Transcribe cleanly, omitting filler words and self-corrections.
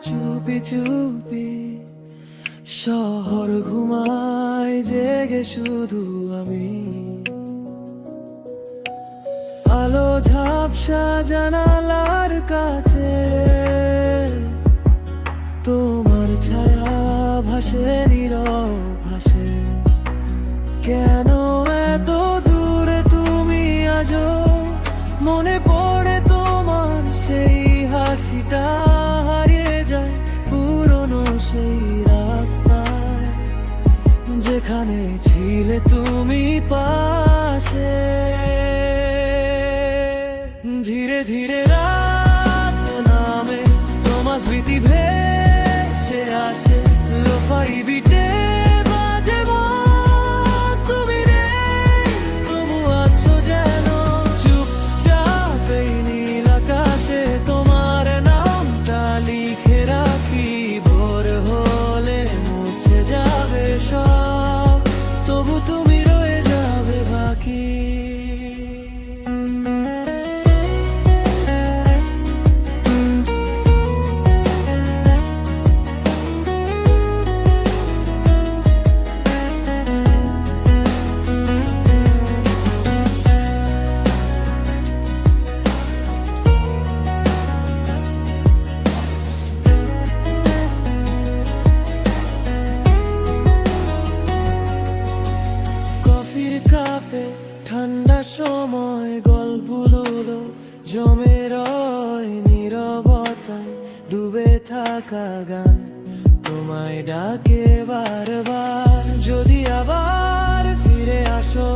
চুপি চুপি, শহর ঘুমায় জেগে শুধু আমি। আলো ঝাপসা জানালার কাছে, তোমার ছায়া ভাসে নীরব ভাসে। কেন এত দূরে তুমি আজও, মনে পড়ে তোমার সেই হাসিটা, হারিয়ে যায় পুরনো সেই রাস্তায়, যেখানে ছিলে তুমি পাশে। ধীরে ধীরে রাত নামে, তোমার স্মৃতি ভেসে আসে, লোফাই বিটে বাজে মন, তুমি নেই তবু আছো যেন চুপচাপ এই নীল আকাশে। তোমার নামটা লিখে রাখি, ভোর হলে মুছে যাবে সব, তবু তুমি রয়ে যাবে বাকি। ঠান্ডা সময় গল্পগুলো জমে রয় নীরবতায়, ডুবে থাকা গান তোমায় ডাকে বারবার। যদি আবার ফিরে আসো